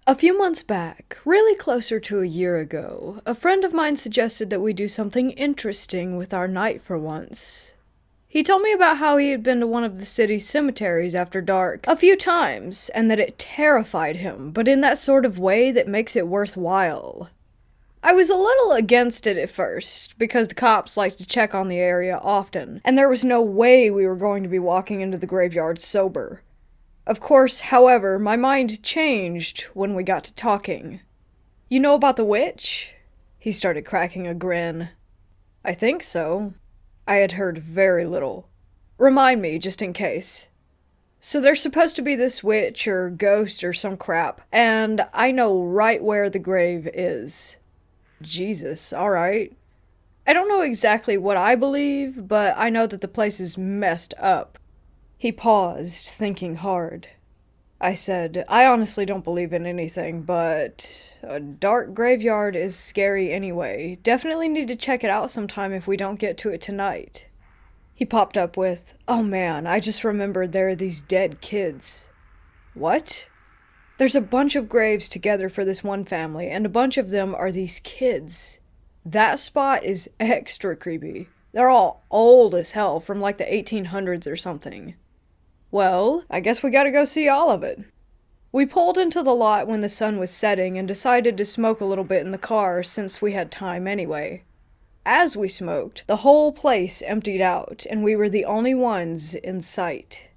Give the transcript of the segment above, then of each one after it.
A few months back, really closer to a year ago, a friend of mine suggested that we do something interesting with our night for once. He told me about how he had been to one of the city's cemeteries after dark a few times, and that it terrified him, but in that sort of way that makes it worthwhile. I was a little against it at first, because the cops like to check on the area often, and there was no way we were going to be walking into the graveyard sober. Of course, however, my mind changed when we got to talking. "You know about the witch?" He started cracking a grin. "I think so." I had heard very little. "Remind me, just in case." "So there's supposed to be this witch or ghost or some crap, and I know right where the grave is." Jesus, alright. I don't know exactly what I believe, but I know that the place is messed up. He paused, thinking hard. I said, "I honestly don't believe in anything, but a dark graveyard is scary anyway. Definitely need to check it out sometime if we don't get to it tonight." He popped up with, "Oh man, I just remembered there are these dead kids." "What?" "There's a bunch of graves together for this one family, and a bunch of them are these kids. That spot is extra creepy. They're all old as hell, from like the 1800s or something." "Well, I guess we gotta go see all of it." We pulled into the lot when the sun was setting and decided to smoke a little bit in the car since we had time anyway. As we smoked, the whole place emptied out, and we were the only ones in sight.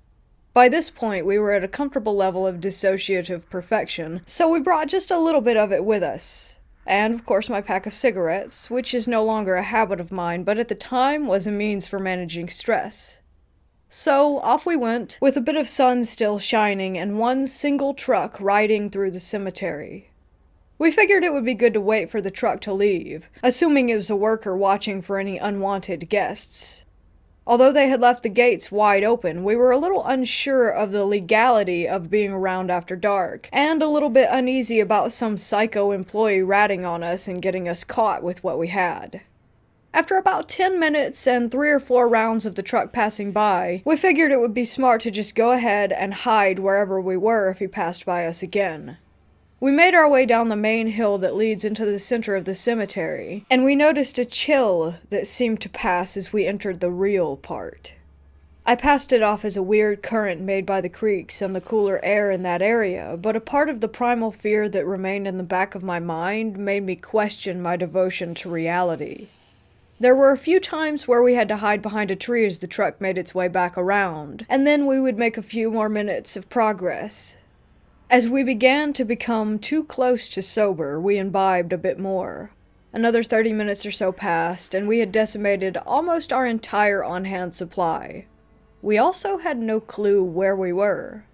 By this point, we were at a comfortable level of dissociative perfection, so we brought just a little bit of it with us. And, of course, my pack of cigarettes, which is no longer a habit of mine, but at the time was a means for managing stress. So, off we went, with a bit of sun still shining and one single truck riding through the cemetery. We figured it would be good to wait for the truck to leave, assuming it was a worker watching for any unwanted guests. Although they had left the gates wide open, we were a little unsure of the legality of being around after dark, and a little bit uneasy about some psycho employee ratting on us and getting us caught with what we had. After about 10 minutes and 3 or 4 rounds of the truck passing by, we figured it would be smart to just go ahead and hide wherever we were if he passed by us again. We made our way down the main hill that leads into the center of the cemetery, and we noticed a chill that seemed to pass as we entered the real part. I passed it off as a weird current made by the creeks and the cooler air in that area, but a part of the primal fear that remained in the back of my mind made me question my devotion to reality. There were a few times where we had to hide behind a tree as the truck made its way back around, and then we would make a few more minutes of progress. As we began to become too close to sober, we imbibed a bit more. Another 30 minutes or so passed, and we had decimated almost our entire on-hand supply. We also had no clue where we were.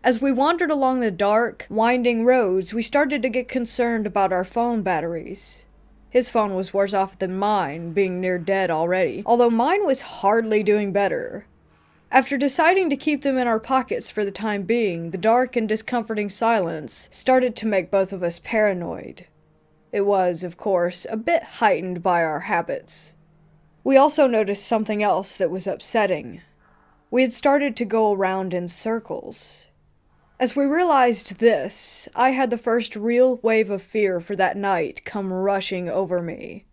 As we wandered along the dark, winding roads, we started to get concerned about our phone batteries. His phone was worse off than mine, being near dead already, although mine was hardly doing better. After deciding to keep them in our pockets for the time being, the dark and discomforting silence started to make both of us paranoid. It was, of course, a bit heightened by our habits. We also noticed something else that was upsetting. We had started to go around in circles. As we realized this, I had the first real wave of fear for that night come rushing over me.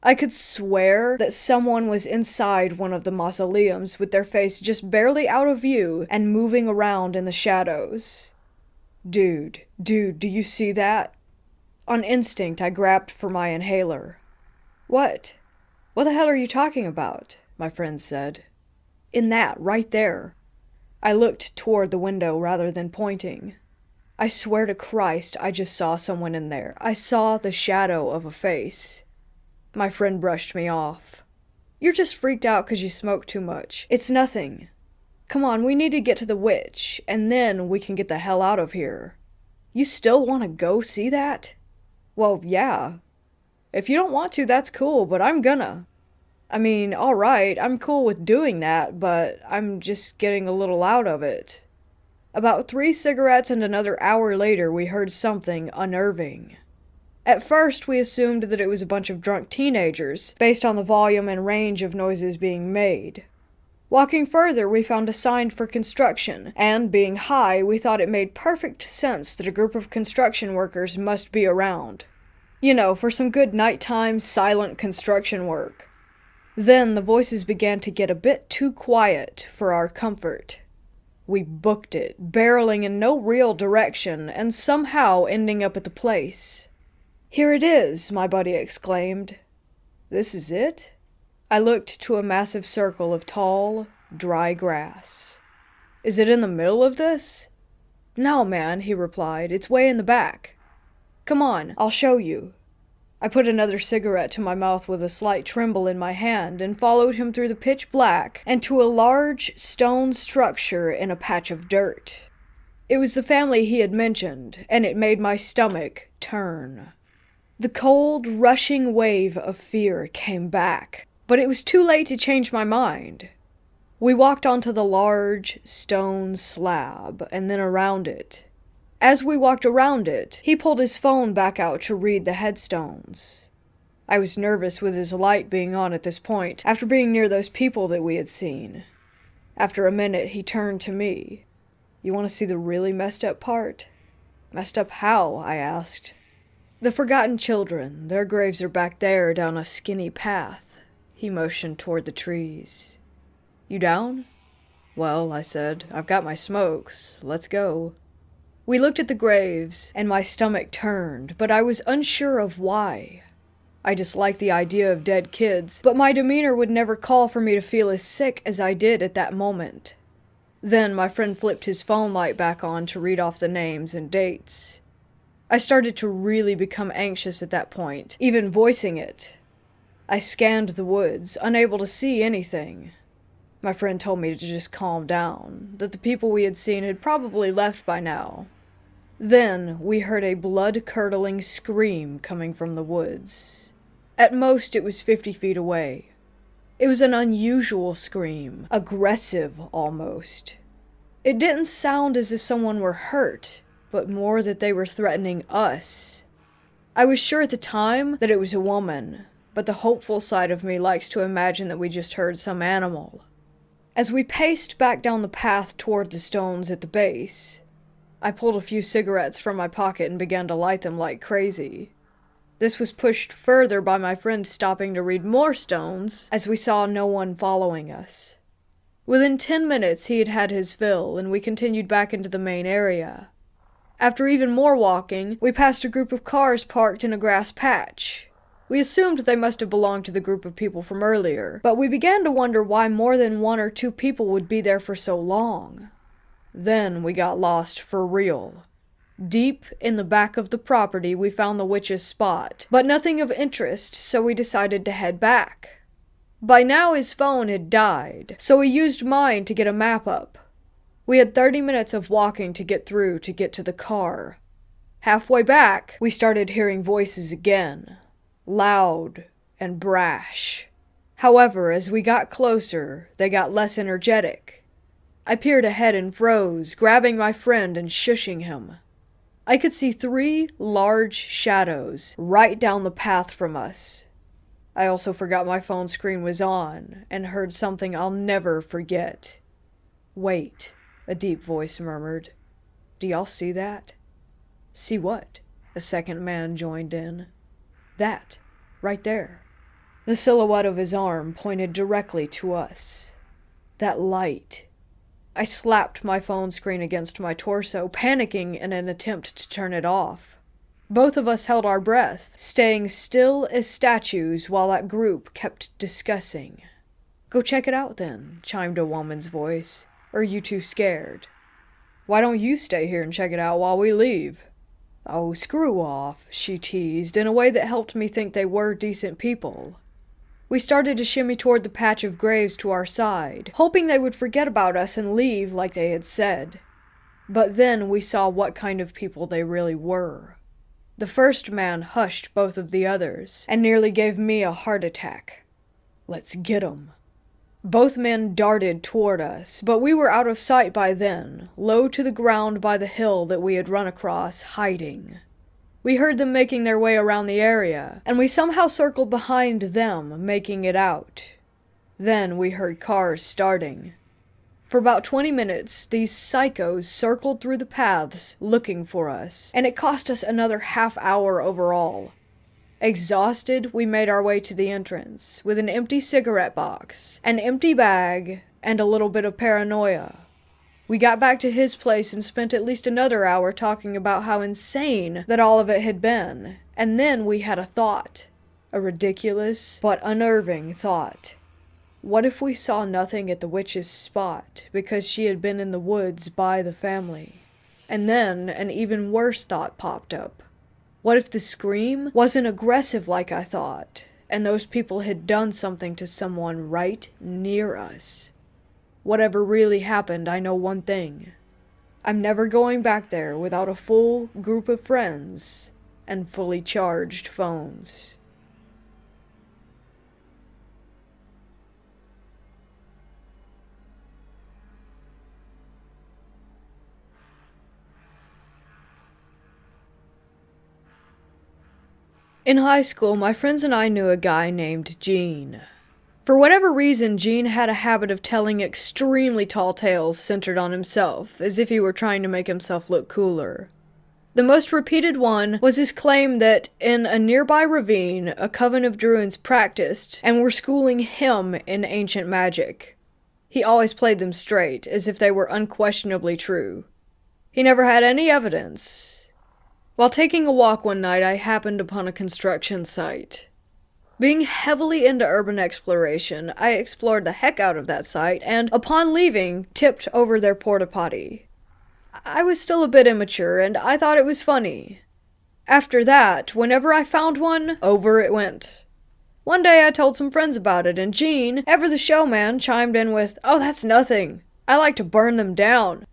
I could swear that someone was inside one of the mausoleums with their face just barely out of view and moving around in the shadows. Dude, do you see that?" On instinct, I grabbed for my inhaler. "What? What the hell are you talking about?" my friend said. "In that, right there." I looked toward the window rather than pointing. "I swear to Christ, I just saw someone in there. I saw the shadow of a face." My friend brushed me off. "You're just freaked out because you smoked too much. It's nothing. Come on, we need to get to the witch, and then we can get the hell out of here. You still want to go see that?" "Well, yeah. If you don't want to, that's cool, but I'm gonna. I mean, alright, I'm cool with doing that, but I'm just getting a little out of it." About 3 cigarettes and another hour later, we heard something unnerving. At first, we assumed that it was a bunch of drunk teenagers, based on the volume and range of noises being made. Walking further, we found a sign for construction, and being high, we thought it made perfect sense that a group of construction workers must be around. You know, for some good nighttime, silent construction work. Then the voices began to get a bit too quiet for our comfort. We booked it, barreling in no real direction, and somehow ending up at the place. "Here it is," my buddy exclaimed. "This is it?" I looked to a massive circle of tall, dry grass. "Is it in the middle of this?" "No, man," he replied. "It's way in the back." "Come on, I'll show you." I put another cigarette to my mouth with a slight tremble in my hand and followed him through the pitch black and to a large stone structure in a patch of dirt. It was the family he had mentioned, and it made my stomach turn. The cold, rushing wave of fear came back, but it was too late to change my mind. We walked onto the large stone slab and then around it. As we walked around it, he pulled his phone back out to read the headstones. I was nervous with his light being on at this point, after being near those people that we had seen. After a minute, he turned to me. "You want to see the really messed up part?" "Messed up how?" I asked. "The forgotten children. Their graves are back there down a skinny path." He motioned toward the trees. "You down?" "Well," I said, "I've got my smokes. Let's go." We looked at the graves, and my stomach turned, but I was unsure of why. I disliked the idea of dead kids, but my demeanor would never call for me to feel as sick as I did at that moment. Then my friend flipped his phone light back on to read off the names and dates. I started to really become anxious at that point, even voicing it. I scanned the woods, unable to see anything. My friend told me to just calm down, that the people we had seen had probably left by now. Then we heard a blood-curdling scream coming from the woods. At most, it was 50 feet away. It was an unusual scream, aggressive almost. It didn't sound as if someone were hurt, but more that they were threatening us. I was sure at the time that it was a woman, but the hopeful side of me likes to imagine that we just heard some animal. As we paced back down the path toward the stones at the base, I pulled a few cigarettes from my pocket and began to light them like crazy. This was pushed further by my friend stopping to read more stones, as we saw no one following us. Within 10 minutes he had had his fill, and we continued back into the main area. After even more walking, we passed a group of cars parked in a grass patch. We assumed they must have belonged to the group of people from earlier, but we began to wonder why more than 1 or 2 people would be there for so long. Then we got lost for real. Deep in the back of the property, we found the witch's spot, but nothing of interest, so we decided to head back. By now his phone had died, so we used mine to get a map up. We had 30 minutes of walking to get through to get to the car. Halfway back, we started hearing voices again, loud and brash. However, as we got closer, they got less energetic. I peered ahead and froze, grabbing my friend and shushing him. I could see 3 large shadows right down the path from us. I also forgot my phone screen was on and heard something I'll never forget. "Wait," a deep voice murmured. "Do y'all see that?" "See what?" A second man joined in. "That, right there." The silhouette of his arm pointed directly to us. "That light." I slapped my phone screen against my torso, panicking in an attempt to turn it off. Both of us held our breath, staying still as statues while that group kept discussing. "Go check it out then," chimed a woman's voice. "Or are you too scared?" "Why don't you stay here and check it out while we leave?" "Oh, screw off," she teased, in a way that helped me think they were decent people. We started to shimmy toward the patch of graves to our side, hoping they would forget about us and leave like they had said. But then we saw what kind of people they really were. The first man hushed both of the others, and nearly gave me a heart attack. "Let's get 'em." Both men darted toward us, but we were out of sight by then, low to the ground by the hill that we had run across, hiding. We heard them making their way around the area, and we somehow circled behind them, making it out. Then we heard cars starting. For about 20 minutes, these psychos circled through the paths looking for us, and it cost us another half hour overall. Exhausted, we made our way to the entrance, with an empty cigarette box, an empty bag, and a little bit of paranoia. We got back to his place and spent at least another hour talking about how insane that all of it had been, and then we had a thought. A ridiculous, but unnerving thought. What if we saw nothing at the witch's spot because she had been in the woods by the family? And then an even worse thought popped up. What if the scream wasn't aggressive like I thought, and those people had done something to someone right near us? Whatever really happened, I know one thing. I'm never going back there without a full group of friends and fully charged phones. In high school, my friends and I knew a guy named Gene. For whatever reason, Gene had a habit of telling extremely tall tales centered on himself, as if he were trying to make himself look cooler. The most repeated one was his claim that in a nearby ravine, a coven of druids practiced and were schooling him in ancient magic. He always played them straight, as if they were unquestionably true. He never had any evidence. While taking a walk one night, I happened upon a construction site. Being heavily into urban exploration, I explored the heck out of that site and, upon leaving, tipped over their porta potty. I was still a bit immature, and I thought it was funny. After that, whenever I found one, over it went. One day I told some friends about it, and Gene, ever the showman, chimed in with, "Oh, that's nothing. I like to burn them down."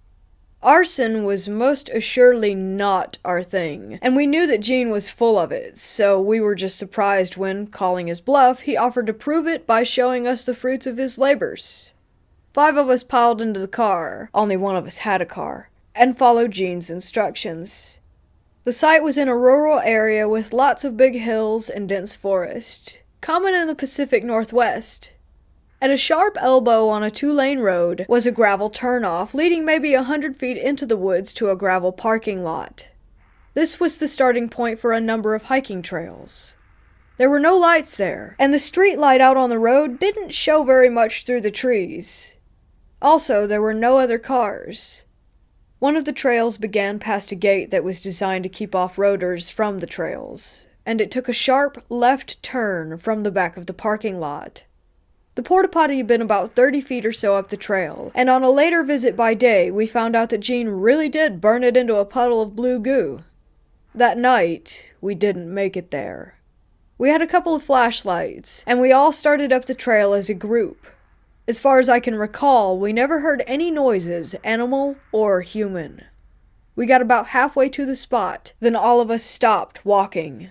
Arson was most assuredly not our thing, and we knew that Gene was full of it, so we were just surprised when, calling his bluff, he offered to prove it by showing us the fruits of his labors. 5 of us piled into the car, only one of us had a car, and followed Gene's instructions. The site was in a rural area with lots of big hills and dense forest, common in the Pacific Northwest. At a sharp elbow on a 2-lane road was a gravel turnoff leading maybe 100 feet into the woods to a gravel parking lot. This was the starting point for a number of hiking trails. There were no lights there, and the street light out on the road didn't show very much through the trees. Also, there were no other cars. One of the trails began past a gate that was designed to keep off-roaders from the trails, and it took a sharp left turn from the back of the parking lot. The porta potty had been about 30 feet or so up the trail, and on a later visit by day, we found out that Gene really did burn it into a puddle of blue goo. That night, we didn't make it there. We had a couple of flashlights, and we all started up the trail as a group. As far as I can recall, we never heard any noises, animal or human. We got about halfway to the spot, then all of us stopped walking.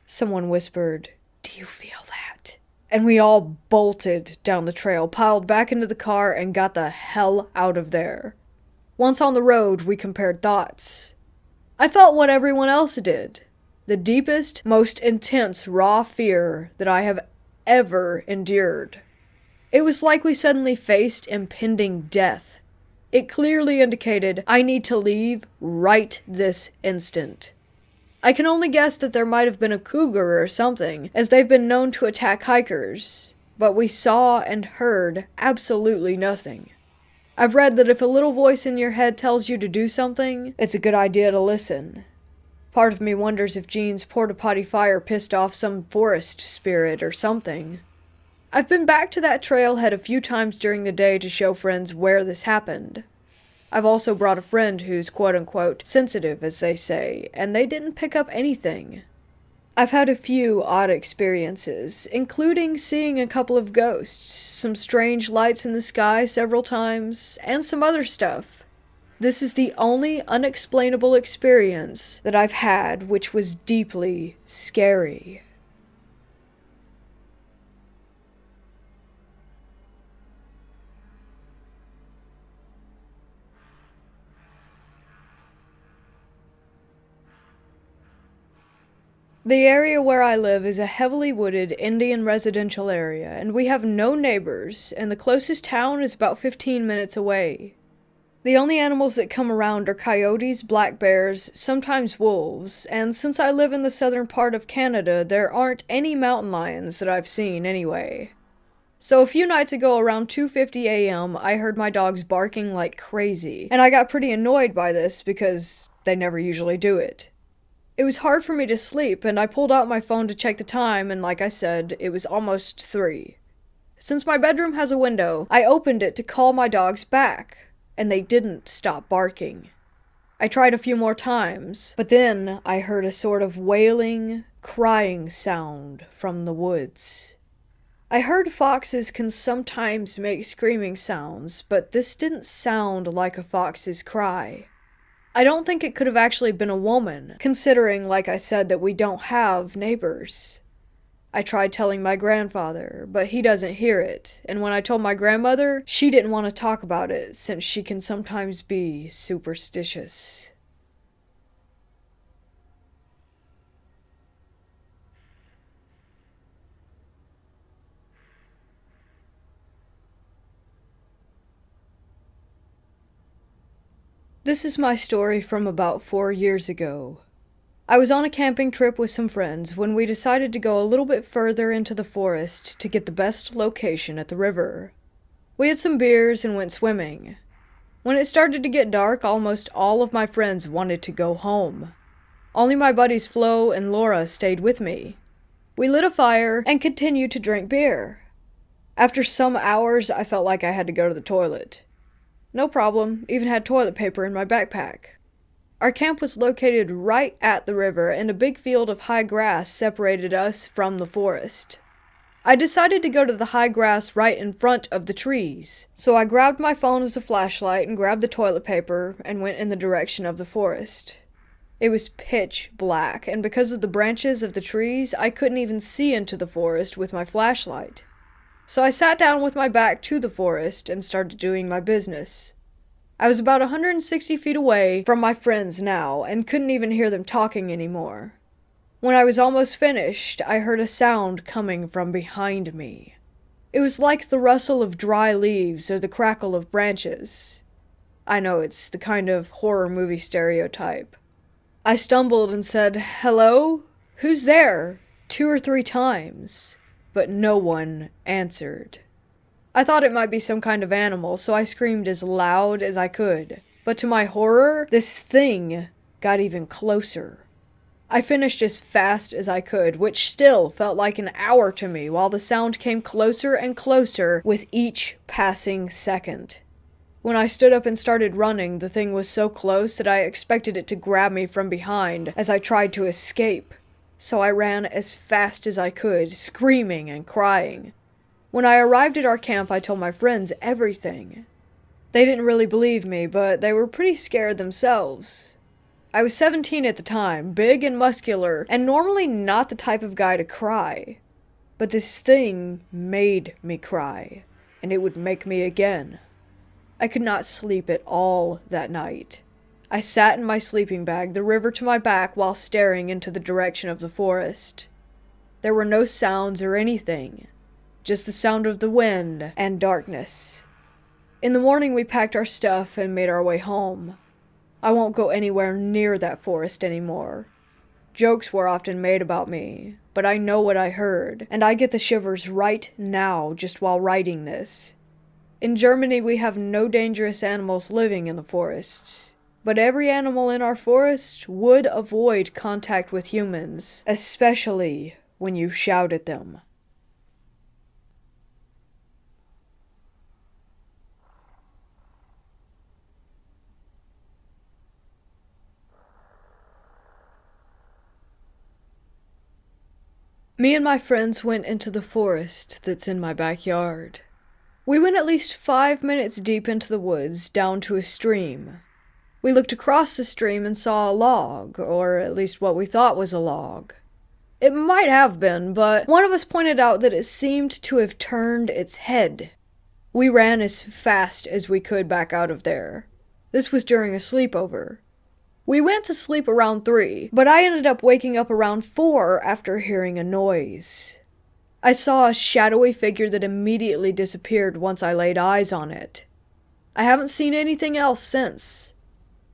Someone whispered, "Do you feel that?" And we all bolted down the trail, piled back into the car, and got the hell out of there. Once on the road, we compared thoughts. I felt what everyone else did. The deepest, most intense, raw fear that I have ever endured. It was like we suddenly faced impending death. It clearly indicated, I need to leave right this instant. I can only guess that there might have been a cougar or something, as they've been known to attack hikers, but we saw and heard absolutely nothing. I've read that if a little voice in your head tells you to do something, it's a good idea to listen. Part of me wonders if Gene's porta potty fire pissed off some forest spirit or something. I've been back to that trailhead a few times during the day to show friends where this happened. I've also brought a friend who's quote-unquote sensitive, as they say, and they didn't pick up anything. I've had a few odd experiences, including seeing a couple of ghosts, some strange lights in the sky several times, and some other stuff. This is the only unexplainable experience that I've had which was deeply scary. The area where I live is a heavily wooded Indian residential area, and we have no neighbors, and the closest town is about 15 minutes away. The only animals that come around are coyotes, black bears, sometimes wolves, and since I live in the southern part of Canada, there aren't any mountain lions that I've seen anyway. So a few nights ago around 2:50 a.m., I heard my dogs barking like crazy, and I got pretty annoyed by this because they never usually do it. It was hard for me to sleep, and I pulled out my phone to check the time, and like I said, it was almost 3. Since my bedroom has a window, I opened it to call my dogs back, and they didn't stop barking. I tried a few more times, but then I heard a sort of wailing, crying sound from the woods. I heard foxes can sometimes make screaming sounds, but this didn't sound like a fox's cry. I don't think it could have actually been a woman, considering, like I said, that we don't have neighbors. I tried telling my grandfather, but he doesn't hear it, and when I told my grandmother, she didn't want to talk about it since she can sometimes be superstitious. This is my story from about 4 years ago. I was on a camping trip with some friends when we decided to go a little bit further into the forest to get the best location at the river. We had some beers and went swimming. When it started to get dark, almost all of my friends wanted to go home. Only my buddies Flo and Laura stayed with me. We lit a fire and continued to drink beer. After some hours, I felt like I had to go to the toilet. No problem, even had toilet paper in my backpack. Our camp was located right at the river, and a big field of high grass separated us from the forest. I decided to go to the high grass right in front of the trees, so I grabbed my phone as a flashlight and grabbed the toilet paper and went in the direction of the forest. It was pitch black, and because of the branches of the trees, I couldn't even see into the forest with my flashlight. So I sat down with my back to the forest and started doing my business. I was about 160 feet away from my friends now and couldn't even hear them talking anymore. When I was almost finished, I heard a sound coming from behind me. It was like the rustle of dry leaves or the crackle of branches. I know it's the kind of horror movie stereotype. I stumbled and said, "Hello? Who's there?" 2 or 3 times. But no one answered. I thought it might be some kind of animal, so I screamed as loud as I could. But to my horror, this thing got even closer. I finished as fast as I could, which still felt like an hour to me, while the sound came closer and closer with each passing second. When I stood up and started running, the thing was so close that I expected it to grab me from behind as I tried to escape. So I ran as fast as I could, screaming and crying. When I arrived at our camp, I told my friends everything. They didn't really believe me, but they were pretty scared themselves. I was 17 at the time, big and muscular, and normally not the type of guy to cry. But this thing made me cry, and it would make me again. I could not sleep at all that night. I sat in my sleeping bag, the river to my back, while staring into the direction of the forest. There were no sounds or anything, just the sound of the wind and darkness. In the morning, we packed our stuff and made our way home. I won't go anywhere near that forest anymore. Jokes were often made about me, but I know what I heard, and I get the shivers right now just while writing this. In Germany, we have no dangerous animals living in the forests. But every animal in our forest would avoid contact with humans, especially when you shout at them. Me and my friends went into the forest that's in my backyard. We went at least 5 minutes deep into the woods, down to a stream. We looked across the stream and saw a log, or at least what we thought was a log. It might have been, but one of us pointed out that it seemed to have turned its head. We ran as fast as we could back out of there. This was during a sleepover. We went to sleep around 3, but I ended up waking up around 4 after hearing a noise. I saw a shadowy figure that immediately disappeared once I laid eyes on it. I haven't seen anything else since.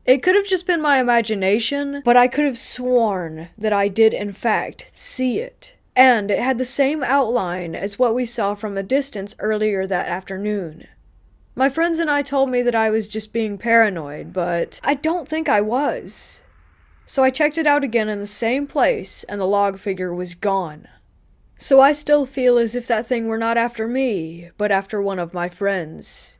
It could have just been my imagination, but I could have sworn that I did in fact see it. And it had the same outline as what we saw from a distance earlier that afternoon. My friends and I told me that I was just being paranoid, but I don't think I was. So I checked it out again in the same place, and the log figure was gone. So I still feel as if that thing were not after me, but after one of my friends.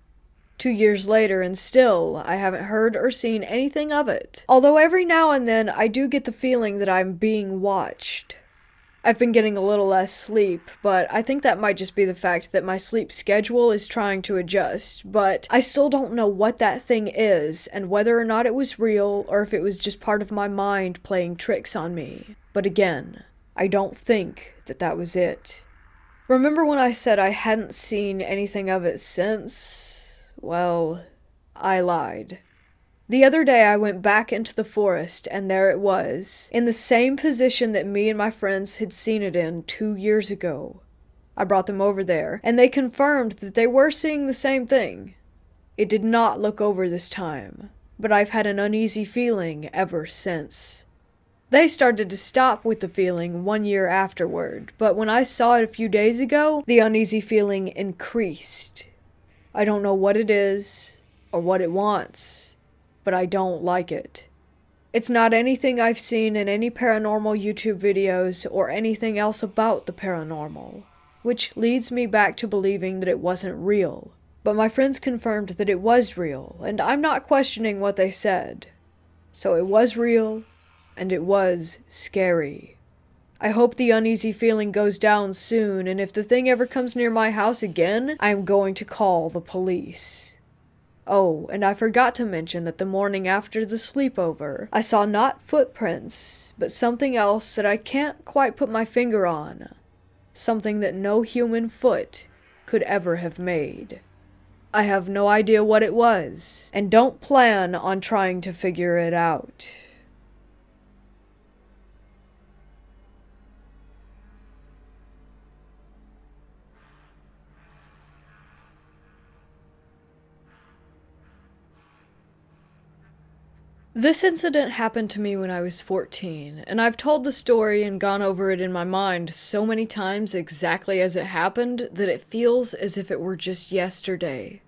2 years later, and still, I haven't heard or seen anything of it. Although every now and then, I do get the feeling that I'm being watched. I've been getting a little less sleep, but I think that might just be the fact that my sleep schedule is trying to adjust, but I still don't know what that thing is, and whether or not it was real, or if it was just part of my mind playing tricks on me. But again, I don't think that that was it. Remember when I said I hadn't seen anything of it since? Well, I lied. The other day I went back into the forest, and there it was, in the same position that me and my friends had seen it in 2 years ago. I brought them over there, and they confirmed that they were seeing the same thing. It did not look over this time, but I've had an uneasy feeling ever since. They started to stop with the feeling 1 year afterward, but when I saw it a few days ago, the uneasy feeling increased. I don't know what it is, or what it wants, but I don't like it. It's not anything I've seen in any paranormal YouTube videos or anything else about the paranormal, which leads me back to believing that it wasn't real. But my friends confirmed that it was real, and I'm not questioning what they said. So it was real, and it was scary. I hope the uneasy feeling goes down soon, and if the thing ever comes near my house again, I'm going to call the police. Oh, and I forgot to mention that the morning after the sleepover, I saw not footprints, but something else that I can't quite put my finger on. Something that no human foot could ever have made. I have no idea what it was, and don't plan on trying to figure it out. This incident happened to me when I was 14, and I've told the story and gone over it in my mind so many times exactly as it happened that it feels as if it were just yesterday.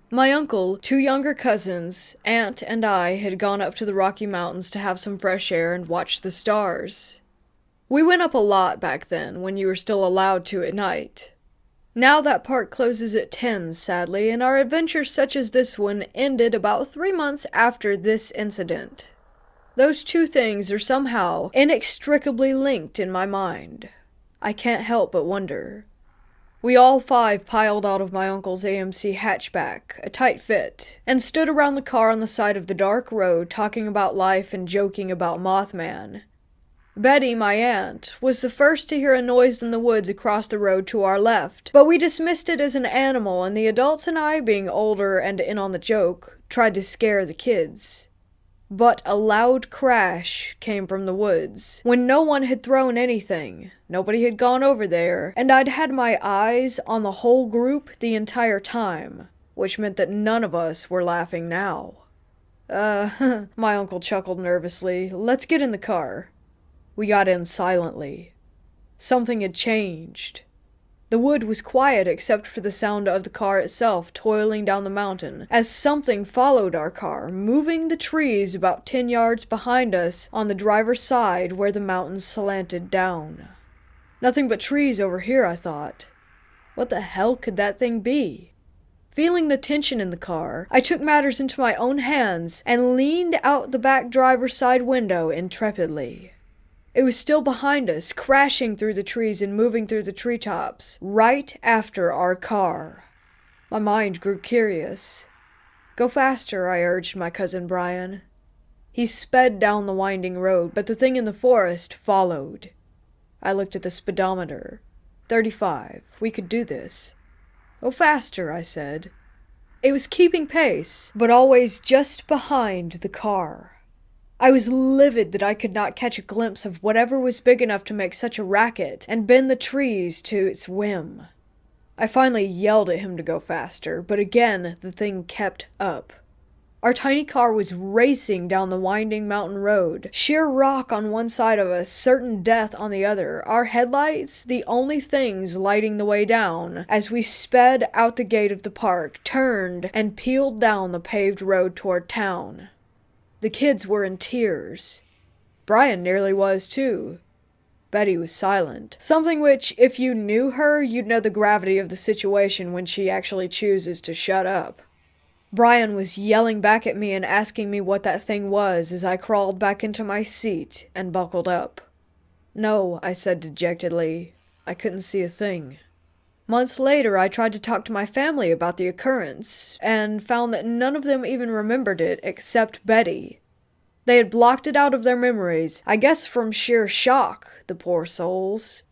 My uncle, 2 younger cousins, aunt, and I had gone up to the Rocky Mountains to have some fresh air and watch the stars. We went up a lot back then, when you were still allowed to at night. Now that park closes at 10, sadly, and our adventures such as this one ended about 3 months after this incident. Those two things are somehow inextricably linked in my mind. I can't help but wonder. We all 5 piled out of my uncle's AMC hatchback, a tight fit, and stood around the car on the side of the dark road talking about life and joking about Mothman. Betty, my aunt, was the first to hear a noise in the woods across the road to our left, but we dismissed it as an animal, and the adults and I, being older and in on the joke, tried to scare the kids. But a loud crash came from the woods, when no one had thrown anything, nobody had gone over there, and I'd had my eyes on the whole group the entire time, which meant that none of us were laughing now. My uncle chuckled nervously. Let's get in the car. We got in silently. Something had changed. The wood was quiet except for the sound of the car itself toiling down the mountain, as something followed our car, moving the trees about 10 yards behind us on the driver's side where the mountains slanted down. Nothing but trees over here, I thought. What the hell could that thing be? Feeling the tension in the car, I took matters into my own hands and leaned out the back driver's side window intrepidly. It was still behind us, crashing through the trees and moving through the treetops, right after our car. My mind grew curious. Go faster, I urged my cousin Brian. He sped down the winding road, but the thing in the forest followed. I looked at the speedometer. 35. We could do this. Go faster, I said. It was keeping pace, but always just behind the car. I was livid that I could not catch a glimpse of whatever was big enough to make such a racket and bend the trees to its whim. I finally yelled at him to go faster, but again, the thing kept up. Our tiny car was racing down the winding mountain road, sheer rock on one side of us, certain death on the other, our headlights the only things lighting the way down, as we sped out the gate of the park, turned, and peeled down the paved road toward town. The kids were in tears. Brian nearly was too. Betty was silent, something which, if you knew her, you'd know the gravity of the situation when she actually chooses to shut up. Brian was yelling back at me and asking me what that thing was as I crawled back into my seat and buckled up. No, I said dejectedly. I couldn't see a thing. Months later, I tried to talk to my family about the occurrence, and found that none of them even remembered it except Betty. They had blocked it out of their memories, I guess from sheer shock, the poor souls.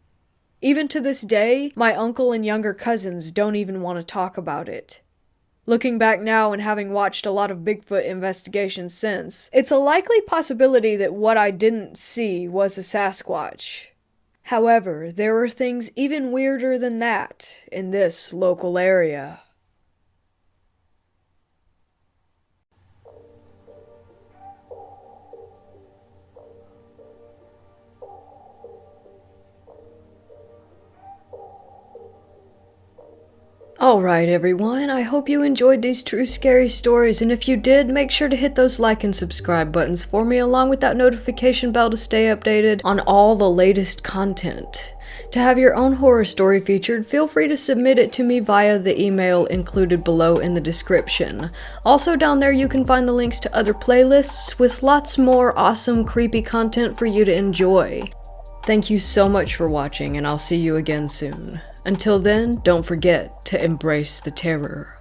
Even to this day, my uncle and younger cousins don't even want to talk about it. Looking back now and having watched a lot of Bigfoot investigations since, it's a likely possibility that what I didn't see was a Sasquatch. However, there are things even weirder than that in this local area. Alright everyone, I hope you enjoyed these true scary stories, and if you did, make sure to hit those like and subscribe buttons for me along with that notification bell to stay updated on all the latest content. To have your own horror story featured, feel free to submit it to me via the email included below in the description. Also down there you can find the links to other playlists with lots more awesome creepy content for you to enjoy. Thank you so much for watching, and I'll see you again soon. Until then, don't forget to embrace the terror.